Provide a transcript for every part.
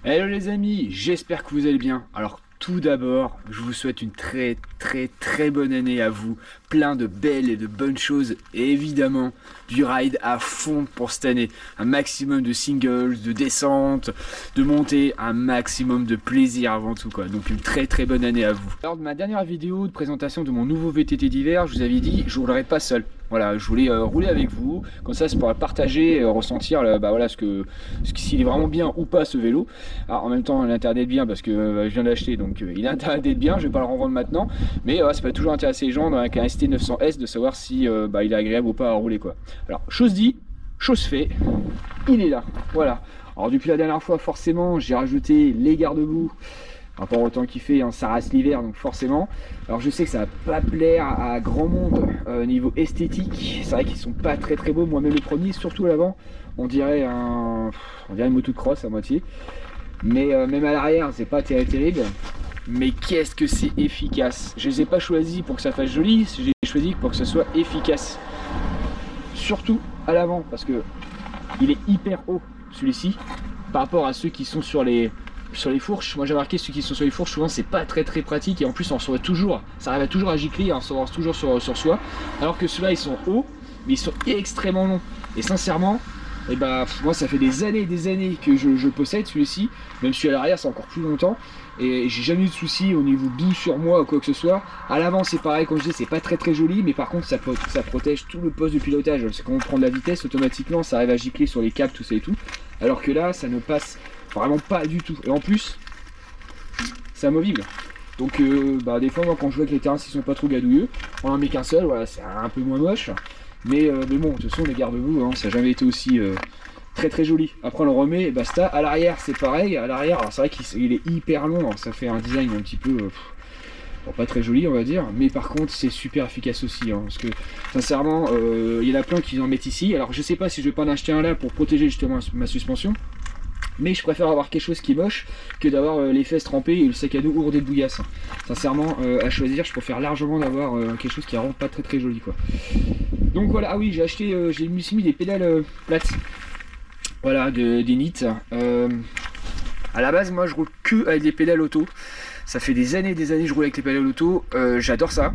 Hello les amis, j'espère que vous allez bien. Alors tout d'abord, je vous souhaite une très bonne année à vous. Plein de belles et de bonnes choses et évidemment du ride à fond pour cette année. Un maximum de singles, de descentes, de montées, un maximum de plaisir avant tout quoi. Donc une très bonne année à vous. Lors de ma dernière vidéo de présentation de mon nouveau VTT d'hiver, je vous avais dit je ne roulerai pas seul. Voilà, je voulais rouler avec vous, comme ça je pourrais partager, ressentir voilà, s'il est vraiment bien ou pas ce vélo. Alors en même temps il a intérêt d'être bien parce que je viens d'acheter, donc il a intérêt d'être bien, je vais pas le revendre maintenant. Mais ça peut toujours intéresser les gens avec un ST900S de savoir si il est agréable ou pas à rouler quoi. Alors chose dit, chose fait, il est là, voilà. Alors depuis la dernière fois forcément j'ai rajouté les garde-boue. Rapport au temps qu'il fait, hein, ça reste l'hiver donc forcément. Alors je sais que ça va pas plaire à grand monde niveau esthétique. C'est vrai qu'ils sont pas très beaux. Moi-même le premier, surtout à l'avant, on dirait une moto de cross à moitié. Mais même à l'arrière, c'est pas terrible. Mais qu'est-ce que c'est efficace. Je les ai pas choisis pour que ça fasse joli, j'ai choisi pour que ce soit efficace. Surtout à l'avant parce que il est hyper haut celui-ci par rapport à ceux qui sont sur les fourches. Moi j'ai remarqué ceux qui sont sur les fourches souvent c'est pas très pratique et en plus on se voit toujours, ça arrive toujours à gicler, on se voit toujours sur soi, alors que ceux-là ils sont hauts mais ils sont extrêmement longs et sincèrement moi ça fait des années que je possède celui-ci, même si à l'arrière c'est encore plus longtemps et j'ai jamais eu de soucis au niveau bout sur moi ou quoi que ce soit. À l'avant c'est pareil, comme je dis c'est pas très joli, mais par contre ça protège tout le poste de pilotage. C'est quand on prend de la vitesse automatiquement ça arrive à gicler sur les câbles tout ça et tout, alors que là ça ne passe vraiment pas du tout. Et en plus c'est amovible, donc des fois moi quand je vois que les terrains s'ils sont pas trop gadouilleux, on en met qu'un seul, voilà, c'est un peu moins moche, mais bon de toute façon les garde-boue ça n'a jamais été aussi très joli. Après on le remet et basta. À l'arrière c'est pareil, à l'arrière c'est vrai qu'il est hyper long, alors ça fait un design un petit peu bon, pas très joli on va dire, mais par contre c'est super efficace aussi parce que sincèrement il y en a plein qui en mettent ici. Alors je sais pas si je vais pas en acheter un là pour protéger justement ma suspension, mais je préfère avoir quelque chose qui est moche que d'avoir les fesses trempées et le sac à dos ourdé de bouillasse. Sincèrement, à choisir, je préfère largement d'avoir quelque chose qui rend pas très joli quoi. Donc voilà, ah oui, j'ai acheté, j'ai mis des pédales plates, voilà, des Nit. À la base, moi je roule que avec des pédales auto. Ça fait des années que je roule avec les pédales auto. J'adore ça.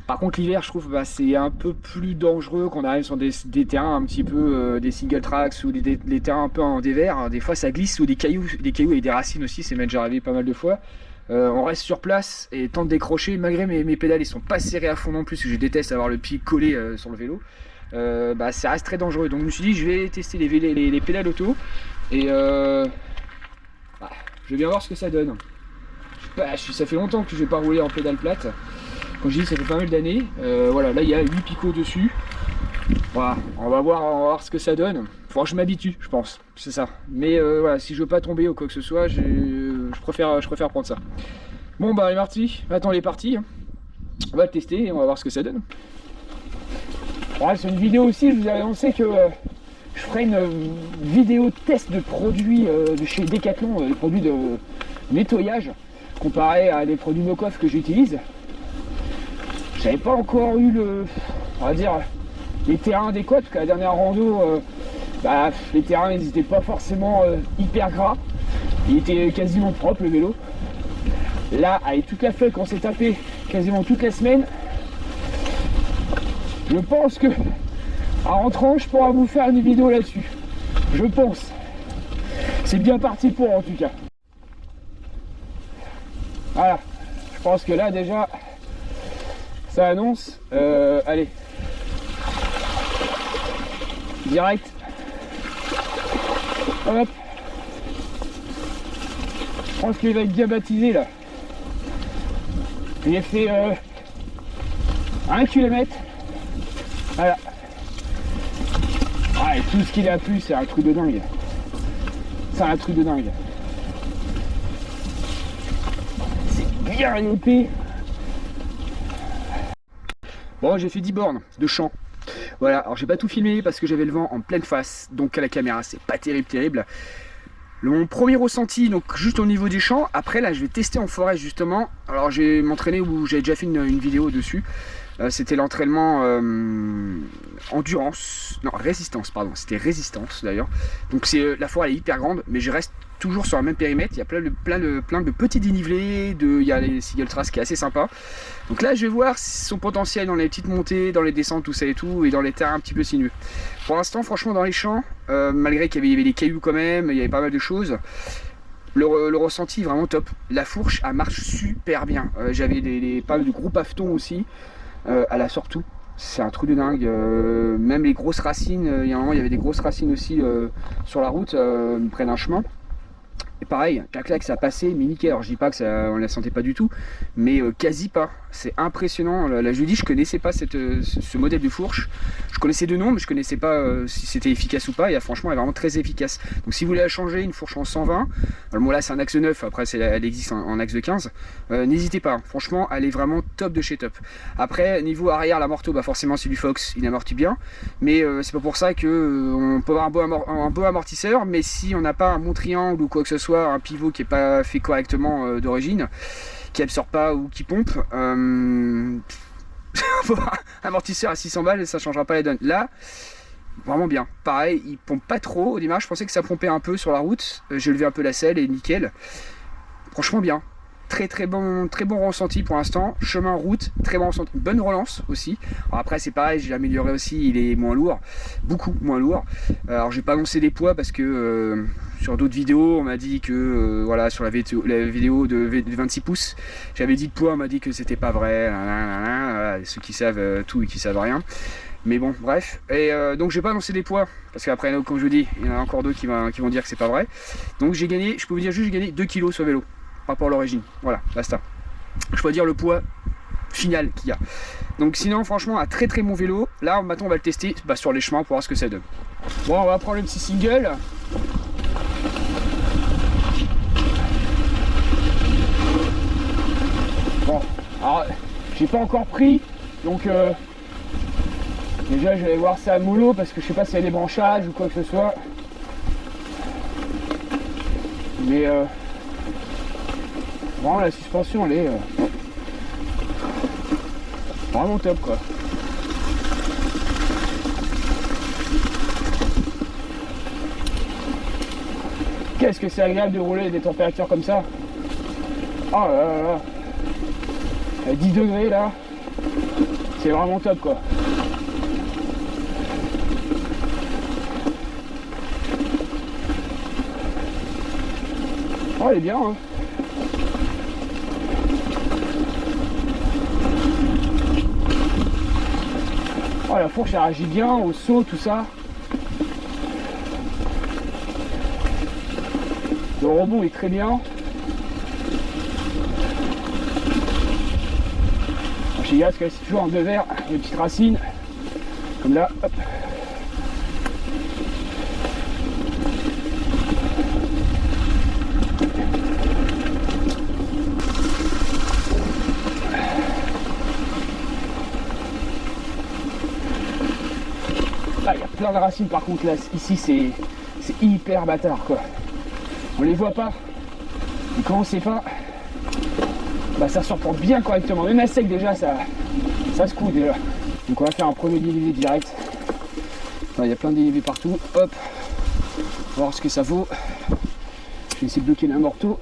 Par contre l'hiver je trouve c'est un peu plus dangereux quand on arrive sur des terrains un petit peu des single tracks ou des terrains un peu en dévers. Des fois ça glisse ou des cailloux avec des racines aussi, c'est même déjà arrivé pas mal de fois. On reste sur place et tente de décrocher malgré mes pédales ils sont pas serrés à fond non plus, parce que je déteste avoir le pied collé sur le vélo. Ça reste très dangereux, donc je me suis dit je vais tester les pédales auto et je vais bien voir ce que ça donne. Ça fait longtemps que je vais pas rouler en pédale plate. Comme je dis, ça fait pas mal d'années. Voilà, là il y a 8 picots dessus. Voilà, on va voir ce que ça donne. Faudra que je m'habitue, je pense. C'est ça. Mais voilà, si je veux pas tomber ou quoi que ce soit, je préfère prendre ça. Bon bah, Attends, il est parti. On va le tester et on va voir ce que ça donne. Voilà, c'est une vidéo aussi, je vous avais annoncé que je ferai une vidéo test de produits de chez Decathlon, des produits de nettoyage, comparé à des produits no-coff que j'utilise. J'avais pas encore eu on va dire, les terrains adéquats, parce qu'à la dernière rando, les terrains ils n'étaient pas forcément hyper gras, il était quasiment propre le vélo. Là, avec toute la flotte qu'on s'est tapé quasiment toute la semaine, je pense que en rentrant je pourrai vous faire une vidéo là-dessus. Je pense. C'est bien parti pour en tout cas. Voilà, je pense que là déjà ça annonce, allez, direct, hop, je pense qu'il va être bien baptisé là. Il a fait 1 km, voilà. Ah, et tout ce qu'il a plu, c'est un truc de dingue. C'est un truc de dingue. C'est bien épais. Bon, j'ai fait 10 bornes de champ. Voilà, alors j'ai pas tout filmé parce que j'avais le vent en pleine face, donc à la caméra c'est pas terrible. Mon premier ressenti, donc juste au niveau des champs. Après là je vais tester en forêt justement. Alors je vais m'entraîner, où j'avais déjà fait une vidéo dessus. C'était l'entraînement endurance, non résistance pardon, c'était résistance d'ailleurs. Donc c'est la foire elle est hyper grande, mais je reste toujours sur le même périmètre. Il y a plein de petits dénivelés, il y a les Seagull Trace qui est assez sympa. Donc là je vais voir son potentiel dans les petites montées, dans les descentes, tout ça et tout, et dans les terrains un petit peu sinueux. Pour l'instant franchement dans les champs, malgré qu'il y avait des cailloux quand même, il y avait pas mal de choses. Le ressenti est vraiment top. La fourche elle marche super bien. J'avais pas mal de gros pavetons aussi à la Sortout. C'est un truc de dingue. Même les grosses racines, il y a un moment il y avait des grosses racines aussi sur la route près d'un chemin. Et pareil, clac ça passait, mais nickel. Alors je dis pas que ça, on la sentait pas du tout, mais quasi pas. C'est impressionnant. La jeudi, je connaissais pas ce modèle de fourche. Je connaissais de nom, mais je connaissais pas si c'était efficace ou pas. Et franchement, elle est vraiment très efficace. Donc si vous voulez la changer, une fourche en 120, bon là c'est un axe 9, après elle existe en axe de 15, n'hésitez pas. Franchement, elle est vraiment top de chez top. Après, niveau arrière, l'amorto, bah forcément c'est du Fox, il amortit bien. Mais c'est pas pour ça que on peut avoir un beau amortisseur, mais si on n'a pas un bon triangle ou quoi que ce soit, un pivot qui n'est pas fait correctement d'origine, qui absorbe pas ou qui pompe, amortisseur à 600 balles et ça changera pas la donne. Là, vraiment bien. Pareil, il pompe pas trop. Au démarrage, je pensais que ça pompait un peu sur la route. J'ai levé un peu la selle et nickel. Franchement bien. Très bon ressenti pour l'instant. Chemin, route, très bon ressenti. Bonne relance aussi. Alors après c'est pareil, j'ai amélioré aussi, il est moins lourd, beaucoup moins lourd. Alors j'ai pas annoncé les poids parce que sur d'autres vidéos on m'a dit que voilà, sur la vidéo de 26 pouces, j'avais dit le poids, on m'a dit que c'était pas vrai. Voilà, ceux qui savent tout et qui savent rien. Mais bon, bref. Et donc j'ai pas annoncé les poids parce qu'après, comme je vous dis, il y en a encore d'autres qui vont dire que c'est pas vrai. Donc j'ai gagné, je peux vous dire juste, j'ai gagné 2 kg sur vélo par rapport à l'origine. Voilà, basta. Je peux dire le poids final qu'il y a. Donc sinon, franchement, un très bon vélo. Là, maintenant, on va le tester sur les chemins pour voir ce que ça donne. Bon, on va prendre le petit single. Bon, alors, j'ai pas encore pris, donc déjà, je vais voir ça à mollo parce que je sais pas s'il y a des branchages ou quoi que ce soit. Mais vraiment la suspension elle est vraiment top quoi. Qu'est-ce que c'est agréable de rouler des températures comme ça. Oh là là là. À 10 degrés là. C'est vraiment top quoi. Oh elle est bien hein. Oh la fourche elle réagit bien au saut tout ça. Le rebond est très bien. Je suis parce que c'est toujours en deux verres, des petites racines. Comme là, hop. Là il y a plein de racines par contre là, ici c'est hyper bâtard quoi. On les voit pas, et quand on sait pas, bah ça surprend bien correctement. Même à sec déjà ça se coud déjà. Donc on va faire un premier dénivelé direct. Il y a plein de dénivelés partout. Hop, on va voir ce que ça vaut. Je vais essayer de bloquer l'amorto.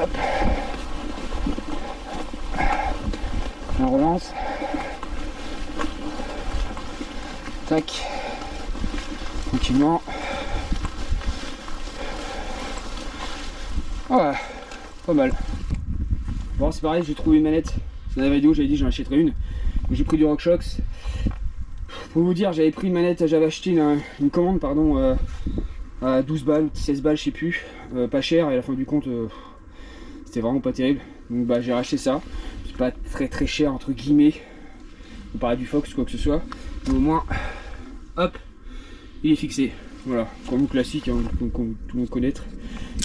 Hop. On relance. Tac. Tranquillement. Ouais, pas mal. Bon c'est pareil, j'ai trouvé une manette. Dans la vidéo j'avais dit j'en achèterais une. J'ai pris du RockShox. Pour vous dire, j'avais pris une manette, j'avais acheté une commande pardon à 12 balles, 16 balles je sais plus, pas cher, et à la fin du compte c'était vraiment pas terrible. Donc bah j'ai racheté ça. C'est pas très cher entre guillemets, comparé à du Fox quoi que ce soit. Mais au moins, hop, il est fixé. Voilà, comme classique, hein, comme tout le monde connaît. Tout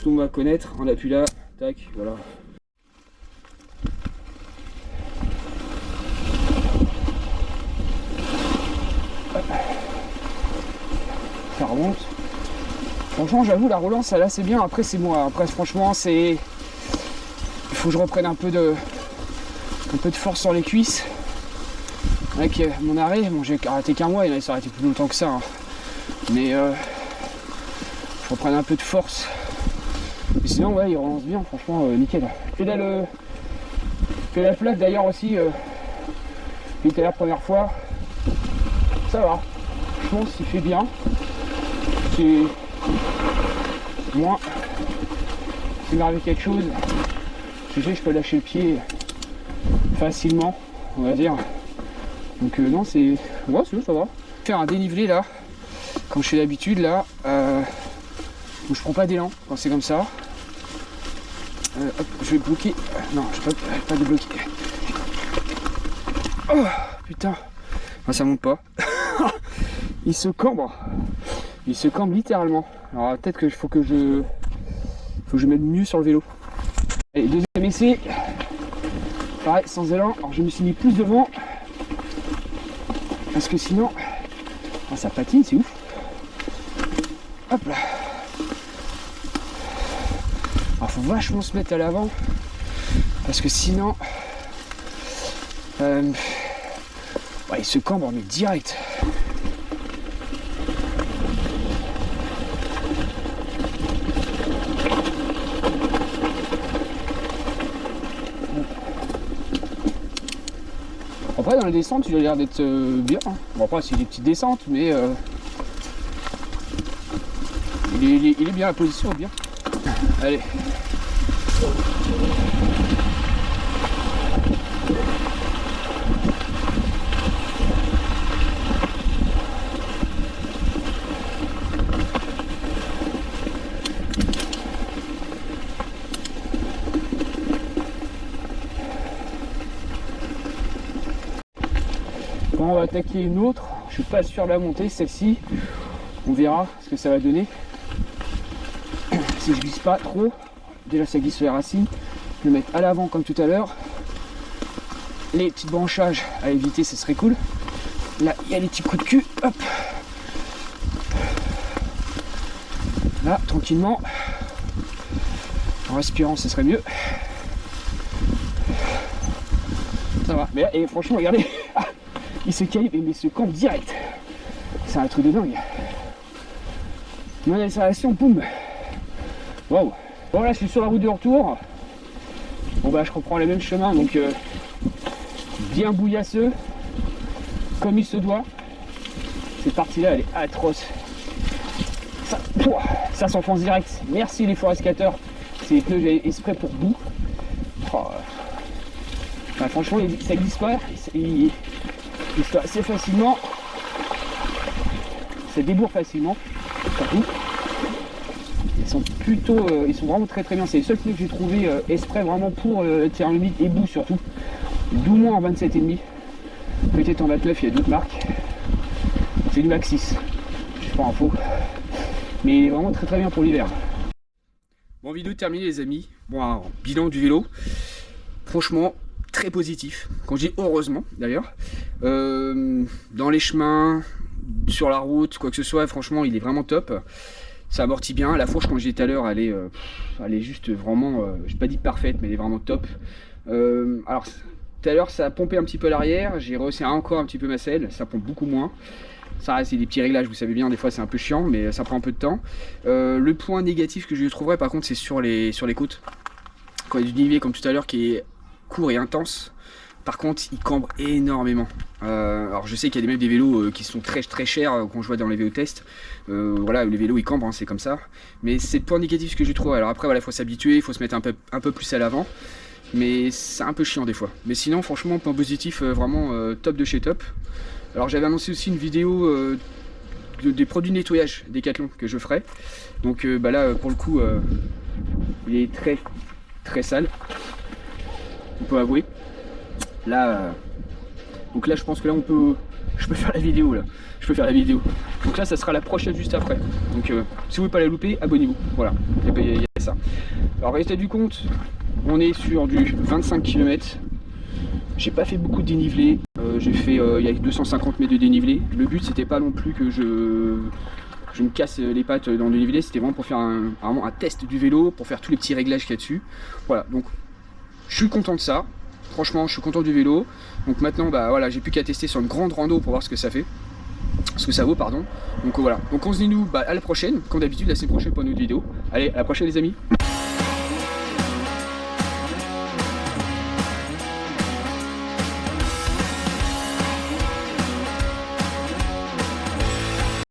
le monde va connaître, on appuie là, tac, voilà. Hop. Ça remonte. Franchement, j'avoue, la relance, là, c'est bien. Après, c'est moi. Après, franchement, c'est... Il faut que je reprenne un peu de un peu de force sur les cuisses. Avec mon arrêt, bon j'ai arrêté qu'un mois, il allait s'arrêter plus longtemps que ça. Hein. Mais je reprends un peu de force. Et sinon ouais, il relance bien, franchement nickel. Pédale plate d'ailleurs aussi, il était la première fois. Ça va, je pense qu'il fait bien. C'est moins. S'il m'arrive quelque chose, je sais que je peux lâcher le pied facilement, on va dire. Donc non, c'est... Ouais, ça va. Faire un dénivelé là, comme je fais d'habitude là, où je prends pas d'élan quand c'est comme ça. Hop, je vais bloquer. Non, je vais pas débloquer. Oh putain, ah, ça monte pas. Il se cambre. Il se cambre littéralement. Alors peut-être que faut que je mette mieux sur le vélo. Allez, deuxième essai. Pareil, sans élan. Alors je me suis mis plus devant. Parce que sinon, ah, ça patine, c'est ouf. Hop là. Alors faut vachement se mettre à l'avant. Parce que sinon... ouais, il se cambre mais direct. Après dans la descente il a l'air d'être bien. Bon après c'est des petites descentes mais il est bien, la position est bien. Allez. Bon, on va attaquer une autre. Je suis pas sûr de la monter, celle-ci. On verra ce que ça va donner. Si je glisse pas trop, déjà ça glisse sur les racines. Je vais le mettre à l'avant comme tout à l'heure. Les petits branchages à éviter, ce serait cool. Là, il y a les petits coups de cul. Hop. Là, tranquillement. En respirant, ce serait mieux. Ça va. Mais là, et franchement, regardez. Il se calibre et il se campe direct. C'est un truc de dingue. Mon accélération, boum. Waouh. Bon là je suis sur la route de retour. Bon bah je reprends le même chemin donc bien bouillasseux. Comme il se doit. Cette partie là elle est atroce. Ça s'enfonce direct. Merci les forest-cateurs. C'est les pneus j'ai exprès pour bout. Oh. Enfin, franchement ça glisse pas. Il se fait assez facilement. Ça débourre facilement. Surtout. Ils sont plutôt, ils sont vraiment très bien. C'est les seuls pneus que j'ai trouvé exprès vraiment pour terrain humide et bout surtout. D'où moins en 27,5. Peut-être en 29, il y a d'autres marques. C'est du Maxxis. Je sais pas info. Mais il est vraiment très bien pour l'hiver. Bon, vidéo terminée les amis. Bon, alors, bilan du vélo. Franchement, très positif. Quand je dis heureusement d'ailleurs. Dans les chemins, sur la route, quoi que ce soit, franchement, il est vraiment top. Ça amortit bien. La fourche, comme j'ai dit tout à l'heure, elle est juste vraiment, j'ai pas dit parfaite, mais elle est vraiment top. Alors, tout à l'heure, ça a pompé un petit peu l'arrière. J'ai resserré encore un petit peu ma selle. Ça pompe beaucoup moins. Ça reste des petits réglages, vous savez bien, des fois c'est un peu chiant, mais ça prend un peu de temps. Le point négatif que je trouverais, par contre, c'est sur les côtes. Quand il y a du dénivelé, comme tout à l'heure, qui est court et intense. Par contre, il cambre énormément. Alors je sais qu'il y a même des vélos qui sont très chers quand je vois dans les vélos tests. Voilà, les vélos ils cambrent, hein, c'est comme ça. Mais c'est le point négatif que je trouve. Alors après, voilà, il faut s'habituer, il faut se mettre un peu plus à l'avant. Mais c'est un peu chiant des fois. Mais sinon, franchement, point positif, vraiment top de chez top. Alors j'avais annoncé aussi une vidéo des produits de nettoyage Decathlon que je ferai. Donc bah là, pour le coup, il est très sale. On peut avouer. Là, donc là je pense que là je peux faire la vidéo là. Je peux faire la vidéo. Donc là ça sera la prochaine juste après. Donc si vous voulez pas la louper, abonnez-vous. Voilà, il y a ça. Alors résultat du compte, on est sur du 25 km. J'ai pas fait beaucoup de dénivelé. J'ai fait il y a 250 mètres de dénivelé. Le but c'était pas non plus que je me casse les pattes dans le dénivelé, c'était vraiment pour faire vraiment un test du vélo, pour faire tous les petits réglages qu'il y a dessus. Voilà, donc je suis content de ça. franchement je suis content du vélo. Donc maintenant bah voilà, j'ai plus qu'à tester sur une grande rando pour voir ce que ça fait. Ce que ça vaut, pardon. Donc voilà. Donc on se dit nous à la prochaine, comme d'habitude la semaine prochaine pour une autre vidéo. Allez, à la prochaine les amis.